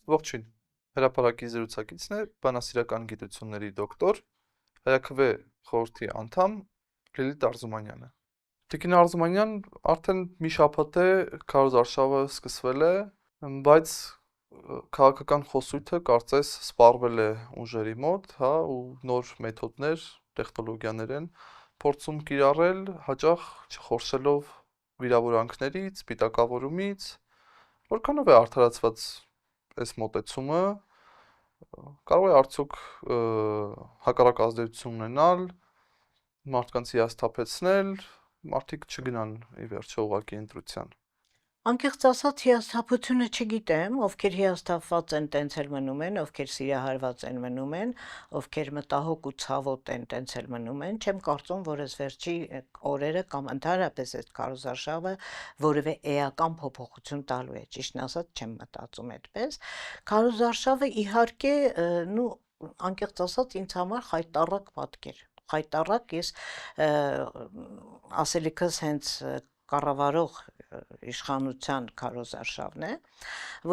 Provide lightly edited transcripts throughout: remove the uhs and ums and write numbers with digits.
Ողջույն, հրապարակի զրուցակիցն է բանասիրական գիտությունների դոկտոր, ՀՅՔՎ խորհրդի անդամ Լիլիթ Արզումանյանը։ Տիկին Արզումանյան, արդեն մի շաբաթ է քարոզարշավը սկսվել է, բայց քաղաքական խոսույթը կարծես սպառվել է ուժերի մոտ, հա, ու նոր մեթոդներ, տեխնոլոգիաներ են փորձում կիրառել, հաճախ չխորշելով վիրավորանքներից, պիտակավորումից, որքանով է արդարացված այս մոտեցումը, կարող է արդյոք հակառակ ազդեցություն ունենալ, մարդկանց հիասթափեցնել, մարդիկ չգնան ի վերջո ուղղակի ընտրության։ Անկեղծ ասած հիասթափությունը չգիտեմ, ովքեր հիասթափված են, տենց էլ մնում են, ովքեր սիրահարված են մնում են, ովքեր մտահոգ ու ցավոտ են, տենց էլ մնում են, չեմ կարծում, որ այս վերջի օրերը կամ ընդհանրապես այս քարոզարշավը որևէ էական փոփոխություն տալու է, ճիշտն ասած չեմ մտածում այդպես։ Քարոզարշավը իհարկե, անկեղծ ասած ինձ համար խայտառակ պատկեր։ Խայտառակ ես ասելիքս հենց կառավարող իշխանության քարոզարշավն է,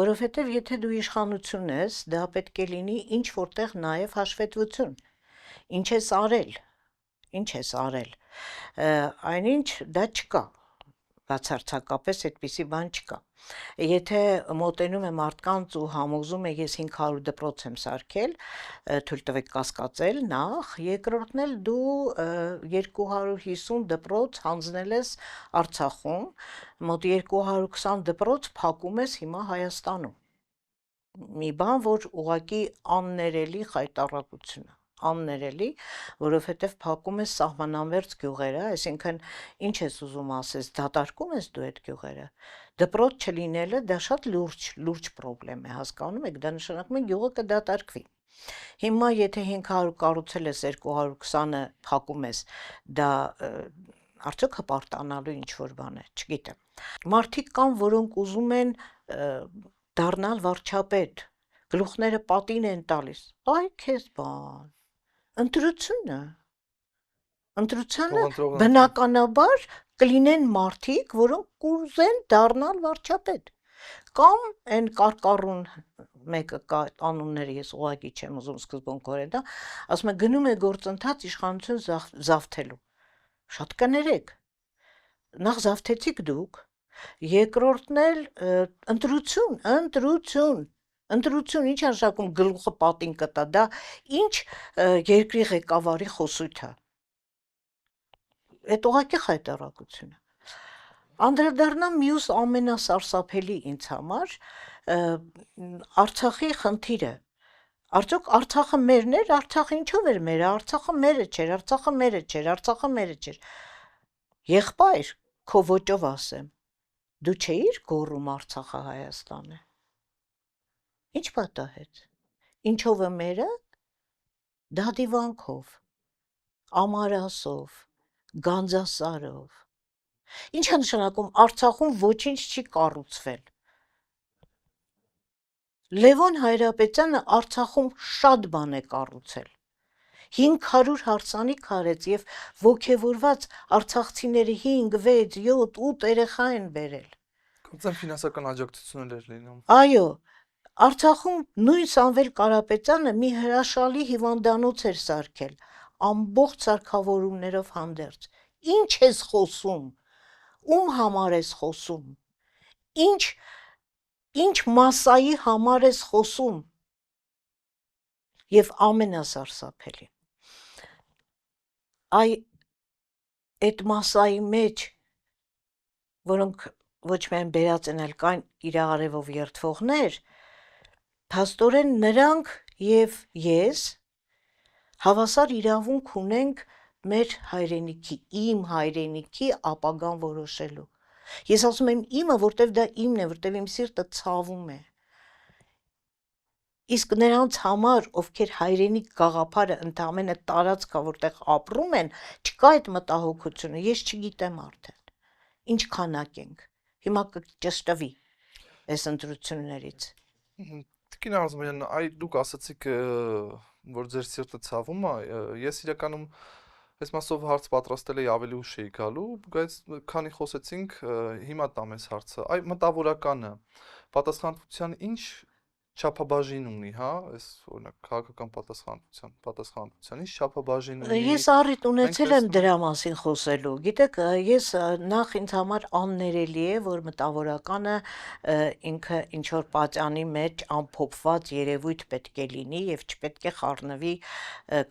որովհետև եթե դու իշխանություն ես, դա պետք է լինի ինչ որտեղ նաև հաշվետվություն։ Ինչ ես արել, այնինչ դա չկա, բացարձակապես այդպիսի բան չկա։ Եթե մոտենում է մարդկանց ու համոզում է ես 500 դպրոց եմ սարքել, թույլ տվեք կասկածել նախ, երկրորդն էլ դու 250 դպրոց հանձնել ես Արցախում, մոտ 220 դպրոց փակում ես հիմա Հայաստանում։ Մի բան, որ ուղղակի աններելի խայտառակություն է, աններելի, որովհետև փակում ես սահմանամերձ գյուղերը, այսինքն ինչ ես ուզում ասես, դատարկում ես դու այդ գյուղերը։ Դպրոց չլինելը դա շատ լուրջ խնդրեմ է, հասկանում եք, դա նշանակում է գյուղը կդատարկվի։ Հիմա եթե 500 կառուցել ես, 220-ը փակում ես, դա արդյոք հպարտանալու ինչ որ բան է, չգիտեմ։ Մարդիկ կան, որոնք ուզում են դառնալ վարչապետ, գլուխները պատին են տալիս։ Այ քեզ բան։ Ընտրությանը բնականաբար կլինեն մարդիկ, որոնք կուզեն դառնալ վարչապետ։ Կամ այն կարկառուն մեկը կա, անունները ես ուղղակի չեմ ուզում սկզբունքորեն դա, ասում է գնում է գործընթաց իշխանություն զավթելու։ Շատ կներեք։ Նախ զավթեցիք դուք, երկրորդն էլ ընտրություն, ինչ նշանակում գլուխը պատին կտա, դա ինչ երկրի ղեկավարի խոսույթ է։ Այդ ուղղակի խայտառակություն է։ Անդրադառնամ մյուս ամենասարսափելի ինձ համար Արցախի խնդիրը։ Արդյոք Արցախը մերն էր, Արցախը ինչով էր մերը, Արցախը մերը չէր։ Եղբայր, քո ոճով ասեմ, դու չէիր գոռում Արցախը Հայաստան է։ Ինչ պատահեց։ Ինչով է մերը։ Դադիվանքով, ամարասով, գանձասարով։ Ինչ է նշանակում Արցախում ոչինչ չի կառուցվել։ Լևոն Հայրապետյանը Արցախում շատ բան է կառուցել։ 500 հարսանիք արեց եւ ոգևորված արցախցիները 5, 6, 7, 8 երեխա են բերել։ Կարծեմ ֆինանսական աջակցություն էր լինում։ Այո, Արցախում նույն Սամվել Կարապետյանը մի հրաշալի հիվանդանոց էր սարքել, ամբողջ սարքավորումներով հանդերձ։ Ինչ ես խոսում։ Ում համար ես խոսում։ Ինչ մասայի համար ես խոսում։ Եվ ամենասարսափելի։ Այդ մասայի մեջ, որոնք ոչ միայն բերած են, այլ կան իրարևով երդվողներ, փաստորեն նրանք եւ ես հավասար իրավունք ունենք մեր հայրենիքի, իմ հայրենիքի ապագան որոշելու։ Ես ասում եմ իմը, որտեվ դա իմն է, որտեվ իմ սիրտը ցավում է։ Իսկ նրանց համար, ովքեր հայրենիք գաղափարը ընդամենը տարածքա, որտեղ ապրում են, չկա այդ մտահոգությունը, ես չգիտեմ արդեն։ Ինչ քանակ ենք։ Հիմա կճշտվի այս ընտրություններից։ Տիկին Արզումանյան, դուք ասացիք, որ ձեր սիրտը ցավում է, ես իրականում այս մասով հարց պատրաստել էի ավելի ուշ էի գալու, բայց քանի խոսեցինք, հիմա տամ այս հարցը։ Այ մտավորականը, պատասխանատվության ինչ չափաբաժին ունի, հա, այս օրինակ քաղաքական պատասխանատվությանից չափաբաժին ունի։ Ես առիթ ունեցել եմ տեսնում դրա մասին խոսելու։ Գիտեք, ես նախ ինձ համար աններելի է, որ մտավորականը ինքը ինչ որ պատյանի մեջ ամփոփված երևույթ պետք է լինի եւ չպետք է խառնվի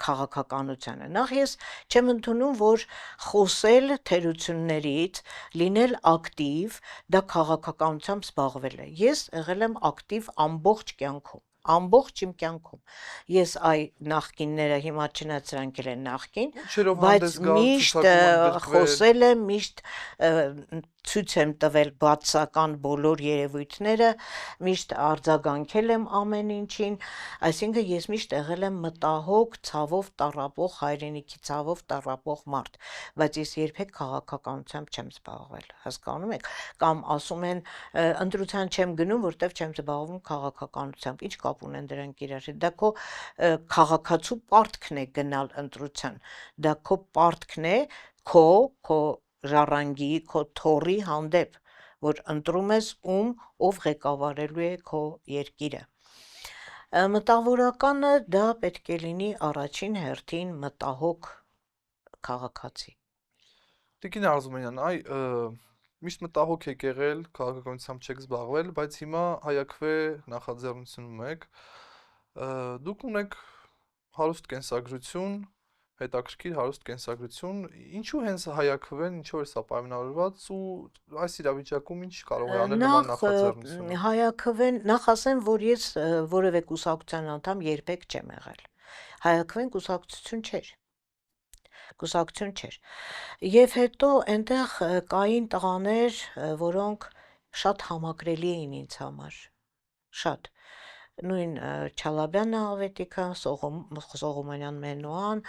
քաղաքականությանը։ Նախ ես չեմ ընդունում, որ խոսել թերություններից, լինել ակտիվ, դա քաղաքականությամբ զբաղվել է։ Ես եղել եմ ակտիվ ամբողջ կյանքում։ Ամբողջ իմ կյանքում ես նախկինները հիմա չնայած սրանք էլ են նախկին, Ոչերով բայց հանդես գալ, միշտ ցուցակում ընդգրկվել։ խոսել եմ, միշտ ցույց եմ տվել բացական բոլոր երևույթները, միշտ արձագանքել եմ ամեն ինչին, այսինքն ես միշտ եղել եմ մտահոգ, ցավով տառապող, հայրենիքի ցավով տառապող մարդ, բայց ես երբեք քաղաքականությամբ չեմ զբաղվել, հասկանում եք, կամ ասում են ընտրության չեմ գնում, որտեվ չեմ զբաղվում քաղաքականությամբ, ինչ կապ ունեն դրանք իրար հետ, դա քո քաղաքացու պարտքն է գնալ ընտրության, դա քո պարտքն է քո ժառանգի, քո թոռի հանդեպ, որ ընտրում ես ով ղեկավարելու է քո երկիրը։ Մտավորականը դա պետք է լինի առաջին հերթին մտահոգ քաղաքացի։ Տիկին Արզումանյան, միշտ մտահոգ եք եղել, քաղաքականությամբ չեք զբաղվել, բայց հիմա հայաքվե նախաձեռնությունում եք։ Դուք ունեք հարուստ կենսագրություն, հետաքրքիր հարուստ կենսագրություն, ինչու հենց հայաքվեն, ինչու է սա պայմանավորված ու այս իրավիճակում ինչ կարող է անել նման նախաձեռնությունը։ Հայաքվեն, նախ ասեմ, որ ես որևէ կուսակցության անդամ երբեք չեմ եղել։ Հայաքվեն կուսակցություն չէր։ Եվ հետո այնտեղ կային տղաներ, որոնք շատ համակրելի էին ինձ համար, շատ։ Նույն Չալաբյանը Ավետիքը, Սողոմոնյան Մենոան,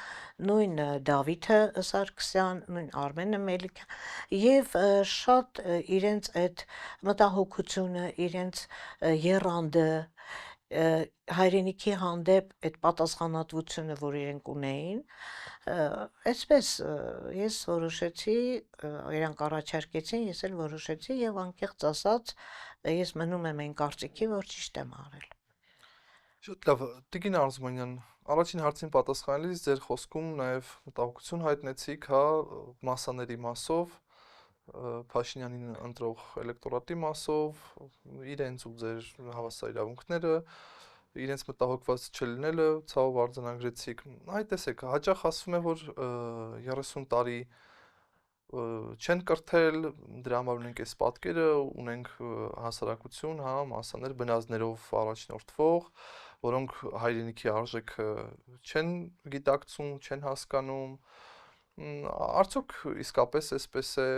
նույն Դավիթը Սարգսյան, նույն Արմենը Մելիքյան, եւ շատ իրենց այդ մտահոգությունը, իրենց եռանդը, հայրենիքի հանդեպ այդ պատասխանատվությունը, որ իրենք ունեին, այսպես ես որոշեցի, իրանք առաջարկեցին, ես էլ որոշեցի եւ անկեղծ ասած ես մնում եմ այն կարծիքի, որ ճիշտ եմ արել։ Շատ լավ, Տիկին Արզումանյան, առաջին հարցին պատասխանելիս ձեր խոսքում նաև մտահոգություն հայտնեցիք, հա, մասաների մասով, Փաշինյանին ընտրող էլեկտորատի մասով, իրենց ու ձեր հավասար իրավունքները, իրենց մտահոգված չլինելը, ցավով արձանագրեցիք։ Այ տեսեք, հաճախ ասվում է, որ 30 տարի չեն կրթել, դրա համար ունենք այս պատկերը, ունենք հասարակություն, հա, մասաներ բնազդներով առաջնորդվող, որոնք հայրենիքի արժեքը չեն գիտակցում, չեն հասկանում, արդյոք իսկապես այսպես է,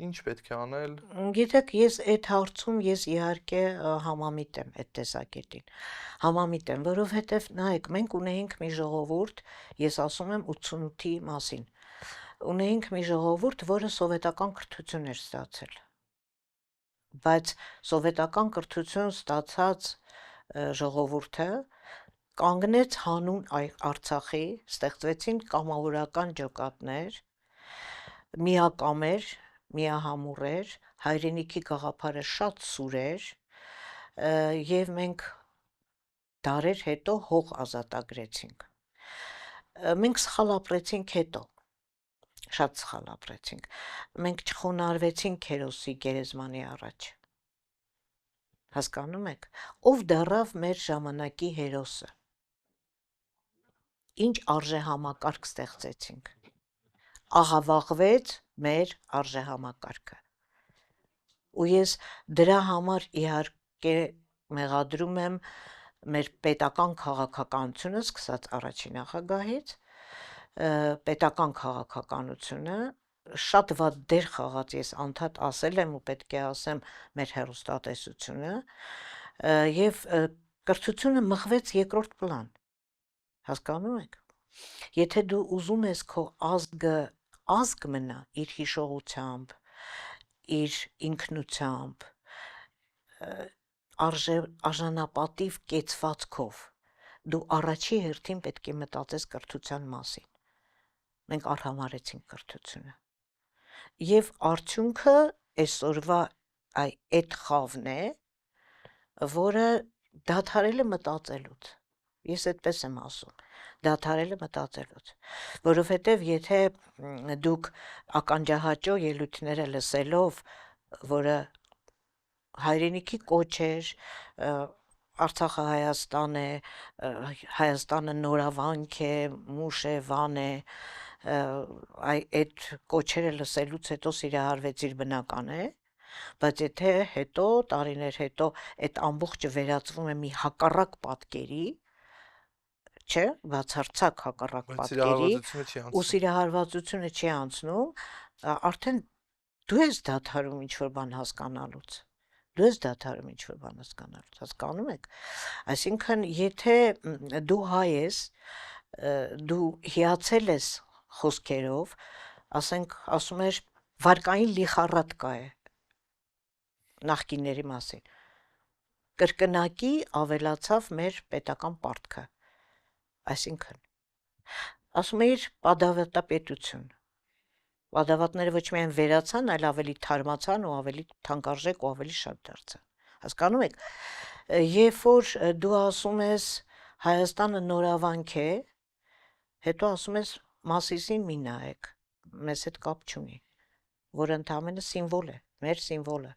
ինչ պետք է անել։ Գիտեք, ես այդ հարցում ես իհարկե համամիտ եմ այդ տեսակետին, համամիտ եմ, որովհետև նայեք, մենք ունեինք մի ժողովուրդ, ես ասում եմ 88-ի մասին, ունեինք մի ժողովուրդ, որը սովետական կրթություն էր ստացել, բայց սովետական կրթություն ստացած ժողովուրդը կանգնեց հանուն Արցախի, ստեղծվեցին կամավորական ջոկատներ, միակամեր, միահամուռեր, հայրենիքի գաղափարը շատ սուր էր եւ մենք դարեր հետո հող ազատագրեցինք։ Մենք սխալ ապրեցինք հետո, շատ սխալ ապրեցինք։ Մենք չխոնարհվեցինք հերոսի գերեզմանի առաջ։ Հասկանում եք, ով դառավ մեր ժամանակի հերոսը։ Ինչ արժեհամակարգ ստեղծեցինք։ Աղավաղվեց մեր արժեհամակարգը։ Ու ես դրա համար իհարկե մեղադրում եմ մեր պետական քաղաքականությունը, սկսած առաջին նախագահից, պետական քաղաքականությունը շատ վատ դեր խաղաց, ես անդադ ասել եմ ու պետք է ասեմ մեր հեռուստատեսությունը, եւ կրթությունը մղվեց երկրորդ պլան, հասկանում եք, եթե դու ուզում ես քո ազգ մնա իր հիշողությամբ, իր ինքնությամբ, արժանապատիվ կեցվածքով, դու առաջի հերթին պետք է մտածես կրթության մասին, մենք արհամարհեցինք կրթությունը, եւ արդյունքը այսօրվա այդ խավն է, որը դադարել է մտածելուց։ Ես այդպես եմ ասում, դադարել է մտածելուց, որովհետև եթե դուք ականջահաճո ելույթները լսելով, որը հայրենիքի կոչ էր, Արցախը Հայաստան է, Հայաստանը նորավանք է, մուշ է, վան է, այդ կոչերը լսելուց հետո սիրահարվեցիր բնական է, բայց եթե հետո, տարիներ հետո, այդ ամբողջը վերածվում է մի հակառակ պատկերի, չէ, բացարձակ հակառակ պատկերի, ու սիրահարվածությունը չի անցնում, արդեն դու ես դադարում ինչ-որ բան հասկանալուց, դու ես դադարում ինչ-որ բան հասկանալուց, հասկանում եք, այսինքն եթե դու հայ ես, դու հիացել ես խոսքերով, ասենք, ասում էր, վարկային լիխառատկա է նախկինների մասին, կրկնակի ավելացավ մեր պետական պարտքը, այսինքն, ասում էիր պատավատապետություն, պատավատները ոչ միայն վերացան, այլ ավելի թարմացան ու ավելի թանկարժեք ու ավելի շատ դարձան, հասկանում եք, երբ որ դու ասում ես Հայաստանը նորավանք է, հետո ասում ես Մասիսին մի նայեք, մեզ հետ կապ չունի, որը ընդամենը սիմվոլ է, մեր սիմվոլը,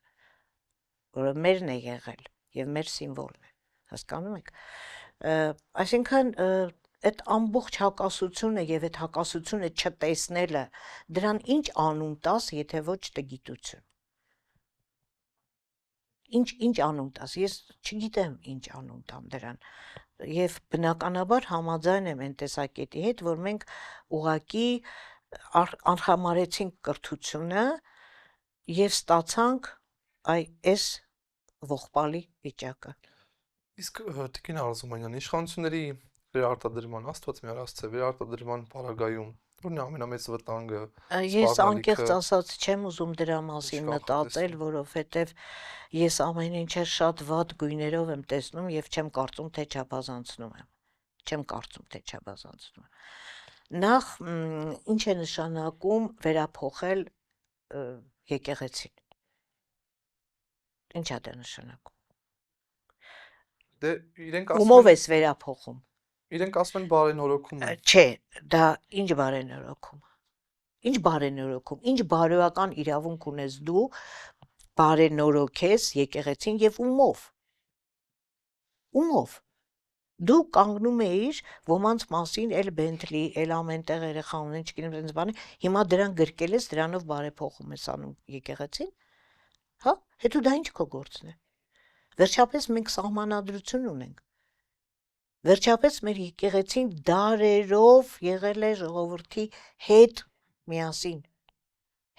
որը մերն է եղել և մեր սիմվոլն է, հասկանում եք, այսինքն այդ ամբողջ հակասությունը և այդ հակասությունը չտեսնելը, դրան ինչ անուն տաս, եթե ոչ տգիտություն, ինչ անուն տաս, ես չգիտեմ ինչ անուն տամ դրան, և բնականաբար համաձայն եմ այն տեսակետի հետ, որ մենք ուղղակի արխամարեցինք կրթությունը և ստացանք այս ողբալի վիճակը։ Իսկ Տիկին Արզումանյան, իշխանությունների վերարտադրման, Աստված մի արասցե, վերարտադրման պարագայում, որն է ամենամեծ վտանգը, Ես անկեղծ ասած չեմ ուզում դրա մասին մտածել, որովհետև ես ամեն ինչը շատ վատ գույներով եմ տեսնում և չեմ կարծում, թե չափազանցնում եմ։ Նախ, ինչ է նշանակում վերափոխել եկեղեցին։ Ինչ է դա նշանակում։ Ումով ես վերափոխում։ Իրենք ասում են բարենորոգում է։ Չէ, դա ինչ բարենորոգում։ Ինչ բարենորոգում, ինչ բարոյական իրավունք ունես դու բարենորոգես եկեղեցին և ումով։ Ումով։ Դու կանգնում էիր ոմանց մասին էլ Բենթլի, էլ ամենտեղ երեխա ունեն, չգիտեմ այնպես բանի, հիմա դրան գրկել ես, դրանով բարեփոխում ես անում եկեղեցին, հա, հետո դա ինչ քո գործն է։ Վերջապես մենք սահմանադրություն ունենք։ Վերջապես մեր եկեղեցին դարերով եղել է ժողովրդի հետ միասին,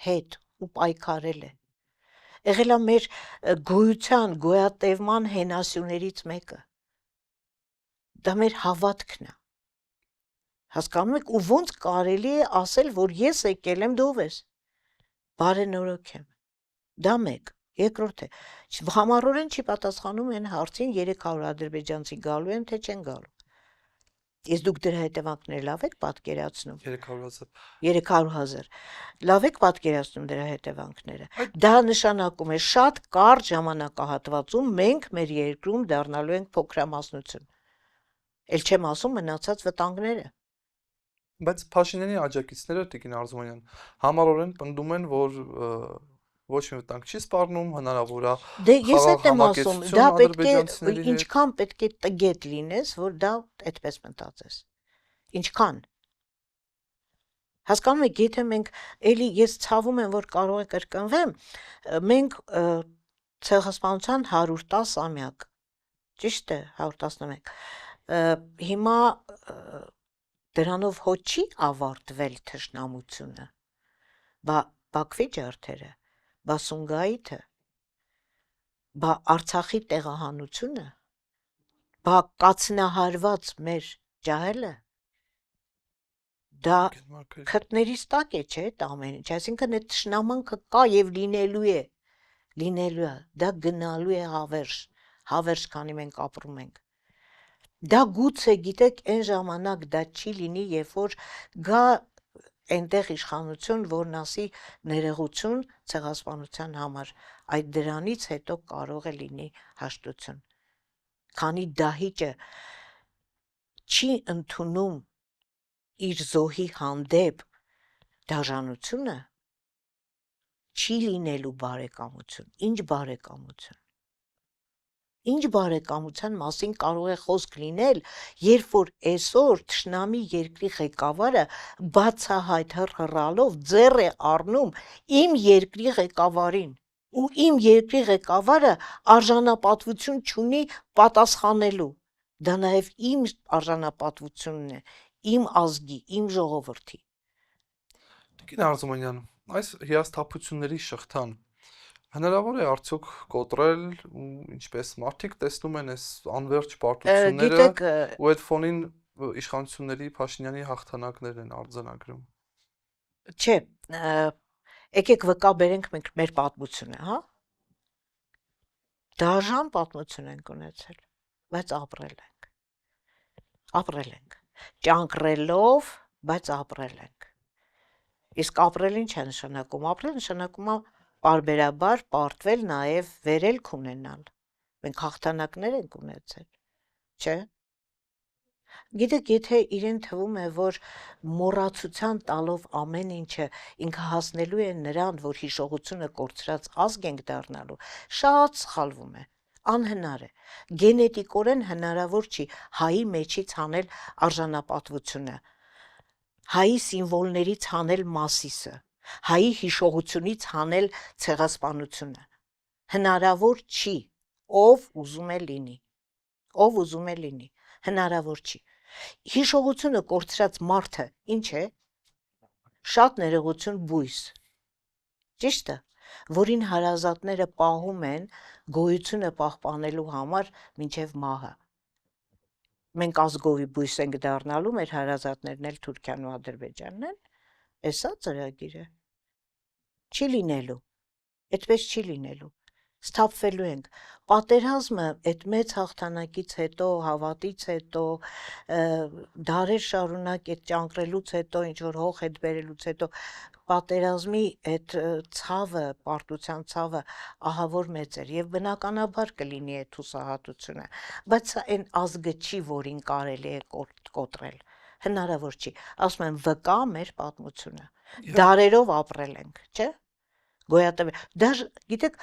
հետ ու պայքարել է։ Եղել է մեր գոյության, գոյատևման հենասյուներից մեկը։ Դա մեր հավատքն է։ Հասկանում եք, ու ոնց կարելի է ասել, որ ես եկել եմ, դու ով ես։ Բարենորոգ եմ։ Դա մեկ։ Երկրորդ է, համառորեն չի պատասխանում այն հարցին 300 ադրբեջանցի գալու են, թե չեն գալու։ Իսկ դուք դրա հետևանքները լավ եք պատկերացնում։ 300,000։ Լավ եք պատկերացնում դրա հետևանքները։ Դա նշանակում է շատ կարճ ժամանակահատվածում մենք մեր երկրում դառնալու ենք փոքրամասնություն։ Էլ չեմ ասում մնացած վտանգները։ Բայց Փաշինյանի աջակիցները, Տիկին Արզումանյան, համառորեն պնդում են, որ ոչ մի վտանգ չի սպառնում, հնարավոր է խաղաղ համակեցություն ադրբեջանցիների հետ։ Ինչքան պետք է տգետ լինես, որ դա այդպես մտածես։ Ինչքան։ Հասկանում եք, եթե մենք էլի ես ցավում եմ, որ կարող է կրկնվեմ, մենք ցեղասպանության 110-ամյակ, ճիշտ է, 111։ Հիմա դրանով հո չի ավարտվել թշնամությունը։ Բա Բաքվի ջարդերը, բա Սումգայիթը, բա Արցախի տեղահանությունը, բա կացնահարված մեր ջահելը, դա քրտներիս տակ է, չէ, դա ամեն ինչ, այսինքն այդ թշնամանքը կա և լինելու է, դա գնալու է հավերժ, քանի մենք ապրում ենք։ Դա գուցե գիտեք այն ժամանակ դա չի լինի, երբ որ գա այնտեղ իշխանություն, որն ասի ներողություն ցեղասպանության համար, այդ դրանից հետո կարող է լինի հաշտություն։ քանի դահիճը չի ընդունում իր զոհի հանդեպ դաժանությունը, չի լինելու բարեկամություն, ինչ բարեկամության մասին կարող է խոսք լինել, երբ որ այսօր թշնամի երկրի ղեկավարը բացահայտ հռհռալով ձեռ է առնում իմ երկրի ղեկավարին, ու իմ երկրի ղեկավարը արժանապատվություն չունի պատասխանելու, դա նաև իմ արժանապատվությունն է, իմ ազգի, իմ ժողովրդի։ Տիկին Արզումանյան, այս հիասթափությունների շղթան հնարավոր է արդյոք կոտրել ու ինչպես մարդիկ տեսնում են այս անվերջ պարտությունները ու այդ ֆոնին իշխանությունների Փաշինյանի հաղթանակներն են արձանագրում։ Չէ, եկեք վկա բերենք մեր պատմությունը, հա։ Դաժան պատմություն ենք ունեցել, բայց ապրել ենք, ճանկռելով, բայց ապրել ենք։ Իսկ ապրելին չէ նշանակում, ապրել նշանակում է պարբերաբար պարտվել, նաև վերելք ունենալ։ Մենք հաղթանակներ ենք ունեցել, չէ։ Գիտեք, եթե իրեն թվում է, որ մոռացության տալով ամեն ինչը ինքը հասնելու է նրան, որ հիշողությունը կորցրած ազգ ենք դառնալու, շատ սխալվում է, անհնար է, գենետիկորեն հնարավոր չի հայի մեջից հանել արժանապատվությունը, հայի սիմվոլներից հանել Մասիսը, հայի հիշողությունից հանել ցեղասպանությունը, հնարավոր չի, ով ուզում է լինի, հնարավոր չի։ Հիշողությունը կորցրած մարդը ինչ է, շատ ներողություն բույս, ճիշտ է, որին հարազատները պահում են գոյությունը պահպանելու համար մինչև մահը։ Մենք ազգովի բույս ենք դառնալու, մեր հարազատներն էլ Թուրքիան ու Ադրբեջանն են, էսա ծրագիրը, չի լինելու, այդպես չի լինելու, սթափվելու ենք, պատերազմը այդ մեծ հաղթանակից հետո, հավատից հետո, դարեր շարունակ այդ ճանկռելուց հետո, ինչ-որ հող հետ բերելուց հետո, պատերազմի այդ ցավը, պարտության ցավը ահավոր մեծ էր և բնականաբար կլինի այդ հուսահատությունը, բայց սա այն ազգը չի, որին կարելի է կոտրել, հնարավոր չի, ասում եմ վկա մեր պատմությունը, դարերով ապրել ենք, չէ, գոյատևել, գիտեք,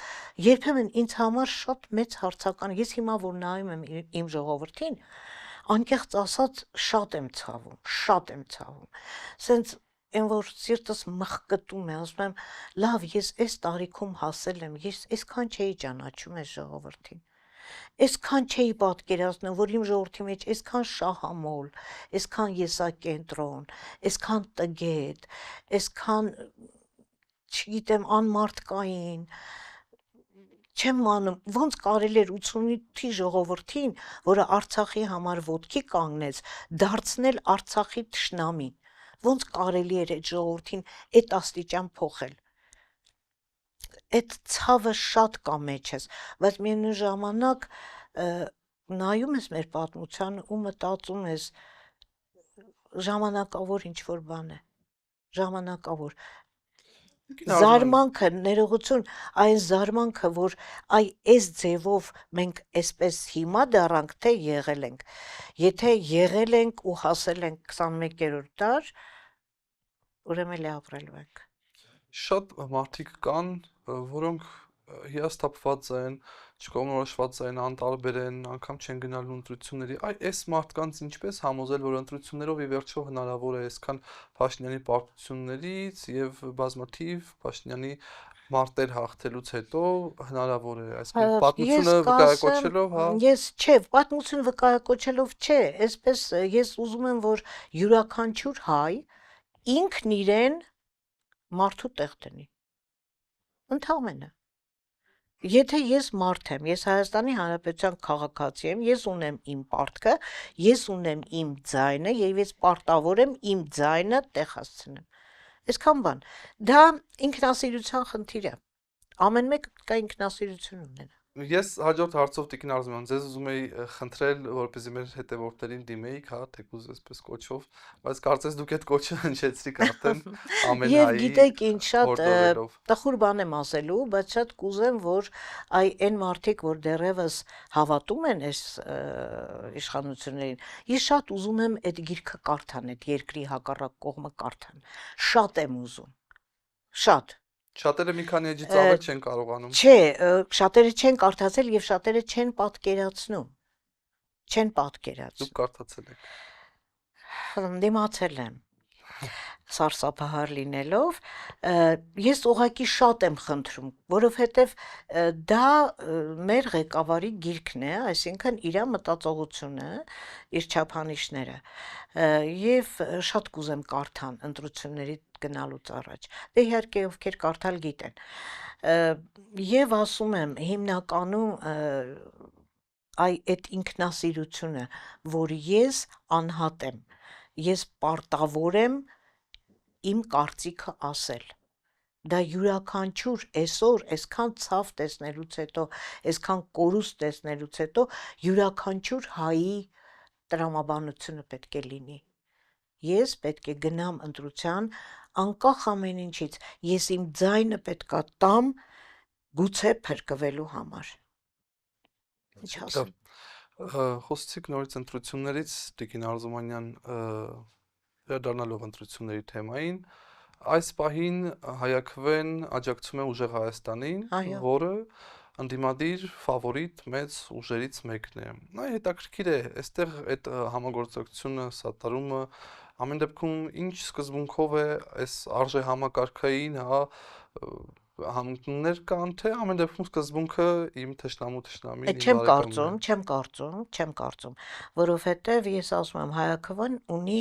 երբեմն ինձ համար շատ մեծ հարցական, ես հիմա որ նայում եմ իմ ժողովրդին, անկեղծ ասած շատ եմ ցավում, սենց այն որ սիրտս մխկտում է, ասում եմ, լավ, ես այս տարիքում հասել եմ, ես այսքան չէի ճանաչում այս ժողովրդին, այսքան չէի պատկերացնում, որ իմ ժողովրդի մեջ այսքան շահամոլ, այսքան եսակենտրոն, այսքան տգետ, այսքան, չգիտեմ, անմարդկային, չեմ անում, ոնց կարելի էր 88-ի ժողովրդին, որը Արցախի համար ոտքի կանգնեց, դարձնել Արցախի թշնամին, ոնց կարելի էր այդ ժողովրդին այդ աստիճան փոխել, այդ ցավը շատ կա մեջս, բայց միևնույն ժամանակ նայում ես մեր պատմությանը ու մտածում ես ժամանակավոր ինչ-որ բան է, ժամանակավոր, զարմանքը, ներողություն, այն զարմանքը, որ այս ձևով մենք այսպես հիմա դառանք, թե եղել ենք, եթե եղել ենք ու հասել ենք 21-րդ դար, ուրեմն էլ ապրելու ենք։ Շատ մարդիկ կան, որոնք հիասթափված են, չկողմնորոշված են, անտարբեր են, անգամ չեն գնալու ընտրությունների, այս մարդկանց ինչպես համոզել, որ ընտրություններով ի վերջո հնարավոր է այսքան Փաշինյանի պարտություններից և բազմաթիվ Փաշինյանի մարտեր հաղթելուց հետո հնարավոր է, այսինքն պատմությունը վկայակոչելով, հա։ Չէ, պատմությունը վկայակոչելով չէ, այսպես ես ուզում եմ, որ յուրաքանչյուր հայ ինքն իրեն մարդու տեղ դնի, ընդամենը, եթե ես մարդ եմ, ես Հայաստանի Հանրապետության քաղաքացի եմ, ես ունեմ իմ պարտքը, ես ունեմ իմ ձայնը և ես պարտավոր եմ իմ ձայնը տեղ հասցնեմ, այսքան բան, դա ինքնասիրության խնդիր է, ամեն մեկը պետք է ինքնասիրություն ունենա, Ես հաջորդ հարցով Տիկին Արզուման, ձեզ ուզում էի խնդրել, որպեսզի մեր հետևորդներին դիմեիք, հա, թեկուզ այսպես կոչով, բայց կարծես դուք այդ կոչը հնչեցրիք արդեն ամեն Եվ հայի գիտեք ինչ շատ հորդորելով։ տխուր բան եմ ասելու, բայց շատ կուզեմ, որ այն մարդիկ, որ դեռևս հավատում են այս իշխանություններին, ես շատ ուզում եմ այդ գիրքը կարդան, այդ երկրի հակառակ կողմը կարդան։ Շատ եմ ուզում։ Շատ։ Շատերը մի քանի էջից ավել չեն կարողանում։ Չէ, շատերը չեն կարդացել եւ շատերը չեն պատկերացնում։ Չեն պատկերացնում։ Դուք կարդացել եք։ Դիմացել եմ սարսափահար լինելով, ես ուղղակի շատ եմ խնդրում, որովհետև դա մեր ղեկավարի գիրքն է, այսինքն իր մտածողությունը, իր չափանիշները, եւ շատ կուզեմ կարդան ընտրությունների գնալուց առաջ։ Դե իհարկե ովքեր կարդալ գիտեն։ Եվ ասում եմ, հիմնականում այդ ինքնասիրությունը, որ ես անհատ եմ, ես պարտավոր եմ իմ կարծիքը ասել։ Դա յուրաքանչյուր այսօր այսքան ցավ տեսնելուց հետո, այսքան կորուստ տեսնելուց հետո յուրաքանչյուր հայի տրամաբանությունը պետք է լինի։ Ես պետք է գնամ ընտրության անկախ ամեն ինչից, ես իմ ձայնը պետքա տամ գուցե փրկվելու համար։ Ինչ ասեմ։ Խոսեցիք նորից ընտրություններից, Տիկին Արզումանյան, վերադառնալով ընտրությունների թեմային, այս պահին Հայաքվեն աջակցում է Ուժեղ Հայաստանին, որը ընդդիմադիր ֆավորիտ մեծ ուժերից մեկն է։ Այ հետաքրքիր է, այստեղ այդ համագործակցությունը, սատարումը ամեն դեպքում ինչ սկզբունքով է այս արժե համակարգային, հա, համընկնումներ կան, թե ամեն դեպքում սկզբունքը իմ թշնամին, իմ բարեկամն։ Չեմ կարծում, որովհետև ես ասում եմ, Հայաքվեն ունի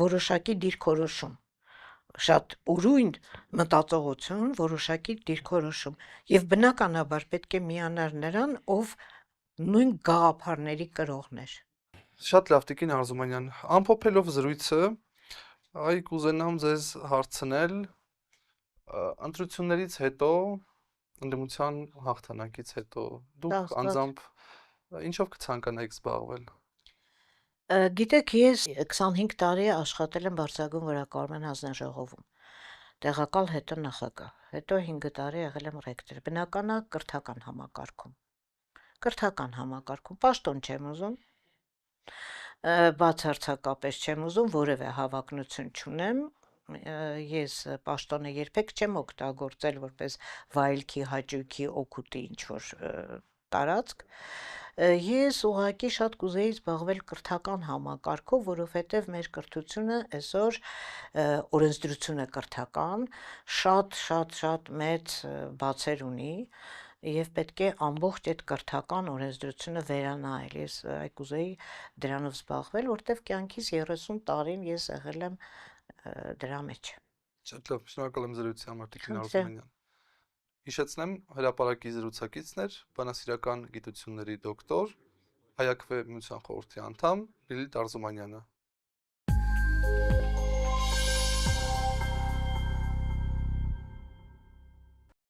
որոշակի դիրքորոշում, շատ ուրույն մտածողություն, որոշակի դիրքորոշում, եւ բնականաբար պետք է միանար նրան, ով նույն գաղափարների կրողն էր։ Շատ լավ, Տիկին Արզումանյան, ամփոփելով զրույցը, այ կուզենամ ձեզ հարցնել ընտրություններից հետո, ընդդիմության հաղթանակից հետո, դուք անձամբ ինչով կցանկանայիք զբաղվել։ Գիտեք, ես 25 տարի աշխատել եմ Բարձրագույն Վարակարգման հանձնաժողովում, տեղակալ, հետո նախագահ, հետո 5 տարի եղել եմ ռեկտոր, բնականա կրթական համակարգում, պաշտոն չեմ ուզում, բացարձակապես չեմ ուզում, որևէ հավակնություն չունեմ, ես պաշտոնը երբեք չեմ օգտագործել որպես վայելքի, հաճույքի, օգուտի ինչ-որ տարածք, ես ուղղակի շատ կուզեի զբաղվել կրթական համակարգով, որովհետև մեր կրթությունը այսօր օրենսդրությունը կրթական, շատ մեծ բացեր ունի, եւ պետք է ամբողջ այդ կրթական օրենսդրությունը վերանայել, ես կուզեի դրանով զբաղվել, որտեվ կյանքիս 30 տարին ես եղել եմ դրա մեջ։ Շատ լավ, շնորհակալ եմ զրույցի համար, Տիկին Արզումանյան։ Հիշեցնեմ, հրապարակի զրուցակիցն էր բանասիրական գիտությունների դոկտոր, Հայաքվե միության խորհրդի անդամ Լիլիթ Արզումանյանը։